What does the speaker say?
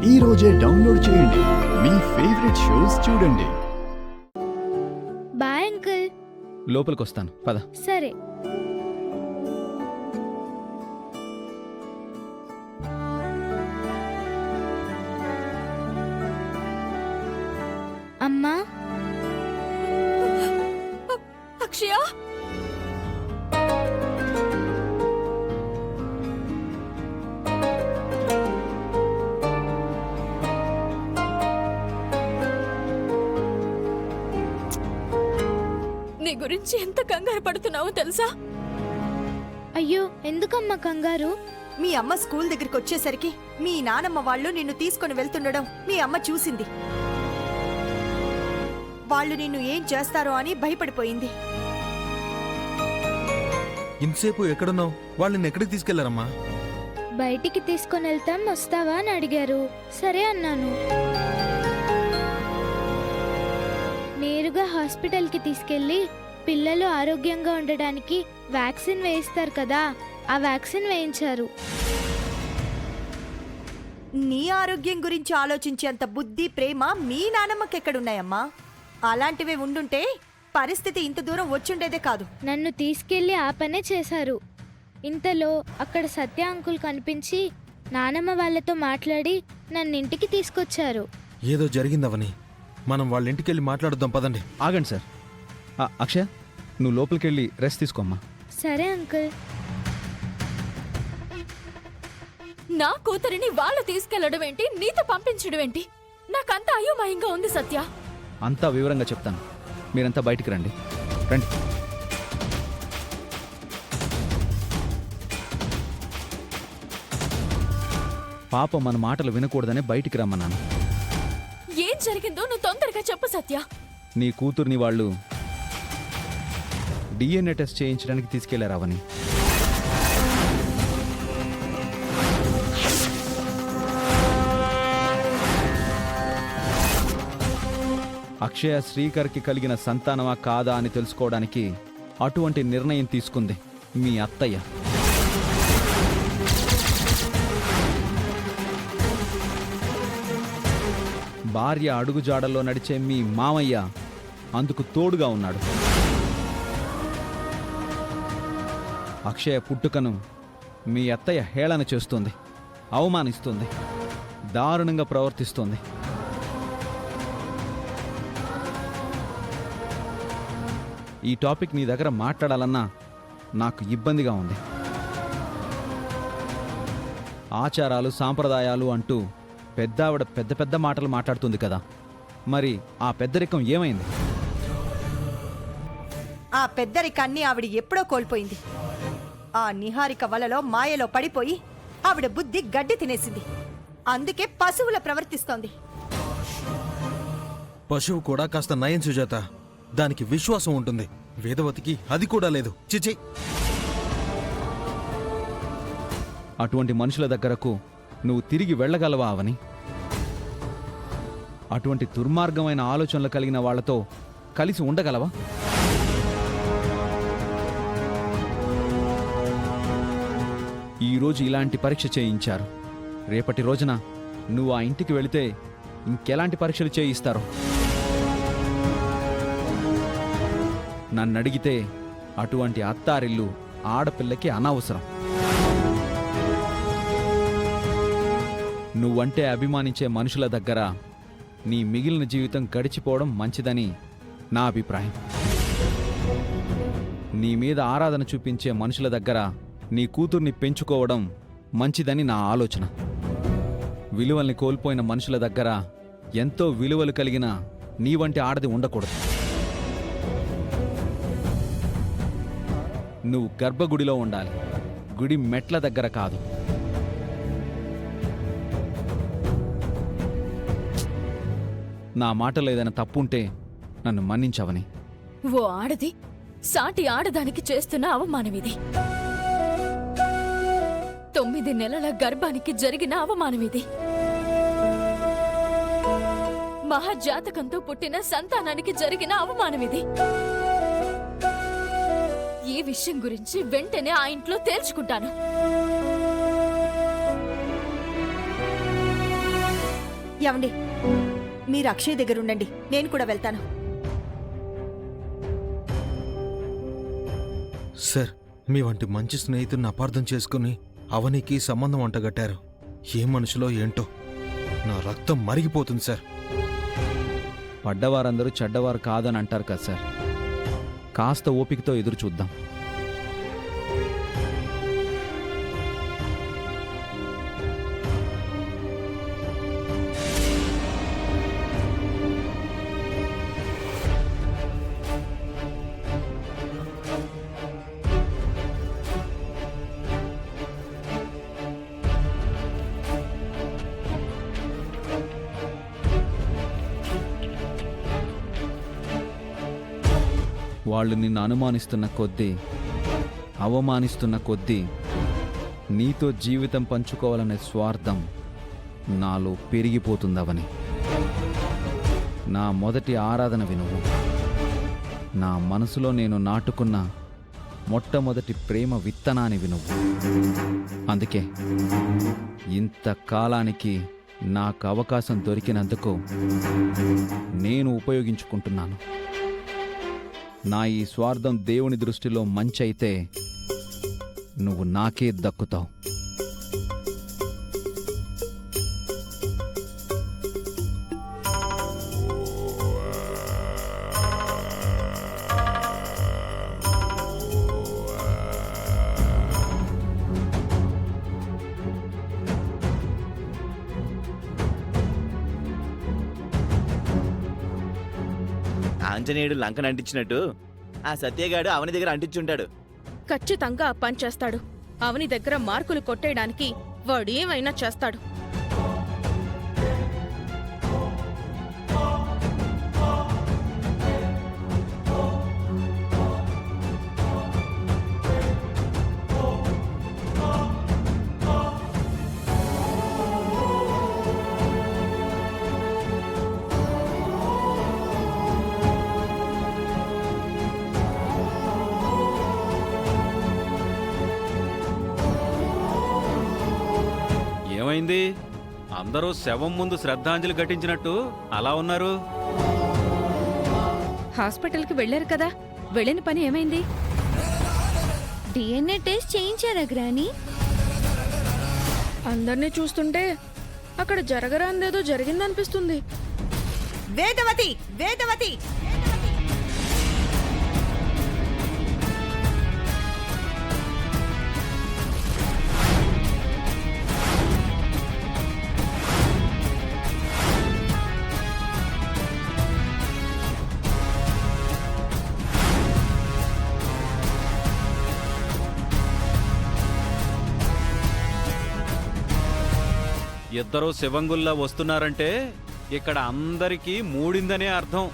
ఈ రోజే డౌన్లోడ్ చేయండి. మీ ఫేవరెట్ షోస్ చూడండి. Bye uncle. లోపలికి వస్తాను, పద. సరే. అమ్మా. అక్షయ, నీ గురించి ఎంత కంగారు పడుతున్నావో తెలుసా? అయ్యో, ఎందుకమ్మా కంగారు? మీ అమ్మ స్కూల్ దగ్గరికి వచ్చేసరికి మీ నానమ్మ వాళ్ళు నిన్ను తీసుకుని వెళ్తుండడం మీ అమ్మ చూసింది. వాళ్ళు నిన్ను ఏం చేస్తారో అని భయపడిపోయింది. ఇంతసేపు ఎక్కడున్నావు? వాళ్ళని ఎక్కడికి తీసుకెళ్లారమ్మా? బయటికి తీసుకొని వెళ్తాం, వస్తావా అని అడిగారు. సరే అన్నాను. నేరుగా హాస్పిటల్కి తీసుకెళ్లి పిల్లలు ఆరోగ్యంగా ఉండడానికి వ్యాక్సిన్ వేయిస్తారు కదా, ఆ వ్యాక్సిన్ వేయించారు. నీ ఆరోగ్యం గురించి ఆలోచించేంత బుద్ధి, ప్రేమ మీ నానమ్మకెక్కడున్నాయమ్మా? అలాంటివే ఉండుంటే పరిస్థితి ఇంత దూరం వచ్చుండేదే కాదు. నన్ను తీసుకెళ్లి ఆ పనే చేశారు. ఇంతలో అక్కడ సత్య అంకుల్ కనిపించి నానమ్మ వాళ్ళతో మాట్లాడి నన్ను ఇంటికి తీసుకొచ్చారు. ఏదో జరిగిందవని మనం వాళ్ళ ఇంటికి వెళ్ళి మాట్లాడుద్దాం, పదండి. ఆగండి సార్. అక్షయ్, నువ్వు లోపలికి వెళ్ళి రెస్ట్ తీసుకోమ్మా. సరే అంకుల్. నా కూతురిని వాళ్ళు తీసుకెళ్లడం ఏంటి, నీతో పంపించడం ఏంటి? నాకంతా అయోమయంగా ఉంది సత్య. అంతా వివరంగా చెప్తాను, మీరంతా బయటికి రండి. రండి. పాప మన మాటలు వినకూడదని బయటికి రమ్మన్నాను. ఏం జరిగిందో నువ్వు తొందరగా చెప్పు సత్య. నీ కూతుర్ని వాళ్ళు DNA టెస్ట్ చేయించడానికి తీసుకెళ్లారావని. అక్షయ శ్రీకర్కి కలిగిన సంతానమా కాదా అని తెలుసుకోవడానికి అటువంటి నిర్ణయం తీసుకుంది మీ అత్తయ్య. భార్య అడుగుజాడల్లో నడిచే మీ మామయ్య అందుకు తోడుగా ఉన్నాడు. అక్షయ పుట్టుకను మీ అత్తయ్య హేళన చేస్తుంది, అవమానిస్తుంది, దారుణంగా ప్రవర్తిస్తుంది. ఈ టాపిక్ నీ దగ్గర మాట్లాడాలన్నా నాకు ఇబ్బందిగా ఉంది. ఆచారాలు, సాంప్రదాయాలు అంటూ పెద్దావిడ పెద్ద పెద్ద మాటలు మాట్లాడుతుంది కదా, మరి ఆ పెద్దరికం ఏమైంది? ఆ పెద్దరికాన్ని ఆవిడ ఎప్పుడో కోల్పోయింది. ఆ నిహారిక వలలో మాయలో పడిపోయి ఆవిడ బుద్ధి గడ్డి తినేసింది. అందుకే పశువుల ప్రవర్తిస్తోంది. పశువు కూడా కాస్త నయం సుజాత. దానికి విశ్వాసం ఉంటుంది. వేదవతికి అది కూడా లేదు. చిచి. అటువంటి మనుషుల దగ్గరకు నువ్వు తిరిగి వెళ్ళగలవా అవని? అటువంటి దుర్మార్గమైన ఆలోచనలు కలిగిన వాళ్లతో కలిసి ఉండగలవా? ఈరోజు ఇలాంటి పరీక్ష చేయించారు. రేపటి రోజున నువ్వు ఆ ఇంటికి వెళితే ఇంకెలాంటి పరీక్షలు చేయిస్తారో. నన్నడిగితే అటువంటి అత్తారిల్లు ఆడపిల్లకి అనవసరం. నువ్వంటే అభిమానించే మనుషుల దగ్గర నీ మిగిలిన జీవితం గడిచిపోవడం మంచిదని నా అభిప్రాయం. నీ మీద ఆరాధన చూపించే మనుషుల దగ్గర నీ కూతుర్ని పెంచుకోవడం మంచిదని నా ఆలోచన. విలువల్ని కోల్పోయిన మనుషుల దగ్గర ఎంతో విలువలు కలిగిన నీ వంటి ఆడది ఉండకూడదు. నువ్వు గర్భగుడిలో ఉండాలి, గుడి మెట్ల దగ్గర కాదు. నా మాటలో ఏదైనా తప్పుంటే నన్ను మన్నించవని. ఓ ఆడది సాటి ఆడదానికి చేస్తున్న అవమానమిది. 9 నెలల గర్భానికి జరిగిన అవమానమిది. మహాజాతకంతో పుట్టిన సంతానానికి జరిగిన అవమానమిది. ఈ విషయం గురించి వెంటనే ఆ ఇంట్లో తేల్చుకుంటాను. ఏమండి, మీరు అక్షయ్ దగ్గర ఉండండి, నేను కూడా వెళ్తాను. సార్, మీ వంటి మంచి స్నేహితుడిని అపార్థం చేసుకుని అవనికి సంబంధం అంటగట్టారు. ఏ మనుషులో ఏంటో, నా రక్తం మరిగిపోతుంది సార్. పడ్డవారందరూ చెడ్డవారు కాదని అంటారు కదా సార్. కాస్త ఓపికతో ఎదురు చూద్దాం. వాళ్ళు నిన్ను అనుమానిస్తున్న కొద్దీ, అవమానిస్తున్న కొద్దీ నీతో జీవితం పంచుకోవాలనే స్వార్థం నాలో పెరిగిపోతుందవని. నా మొదటి ఆరాధనవి నువ్వు. నా మనసులో నేను నాటుకున్న మొట్టమొదటి ప్రేమ విత్తనానివి నువ్వు. అందుకే ఇంతకాలానికి నాకు అవకాశం దొరికినందుకు నేను ఉపయోగించుకుంటున్నాను. నా ఈ స్వార్థం దేవుని దృష్టిలో మంచైతే నువ్వు నాకే దక్కుతావు. ఆంజనేయుడు లంకను అంటించినట్టు ఆ సత్యగాడు అవని దగ్గర అంటించుంటాడు. ఖచ్చితంగా ఆ పని చేస్తాడు. అవని దగ్గర మార్కులు కొట్టేయడానికి వాడు ఏమైనా చేస్తాడు. ఏమైంది? అందరూ శవం ముందు శ్రద్ధాంజలి ఘటించినట్టు అలా ఉన్నారు. హాస్పిటల్కి వెళ్ళారు కదా, వెళ్ళిన పని ఏమైంది? డిఎన్ఏ టెస్ట్ చేయించారా గ్రాని? అందర్నీ చూస్తుంటే అక్కడ జరగరాందేదో జరిగిందనిపిస్తుంది. వేదవతి, వేదవతి! ఇద్దరూ శివంగుల్లా వస్తున్నారంటే ఇక్కడ అందరికీ మూడిందనే అర్థం.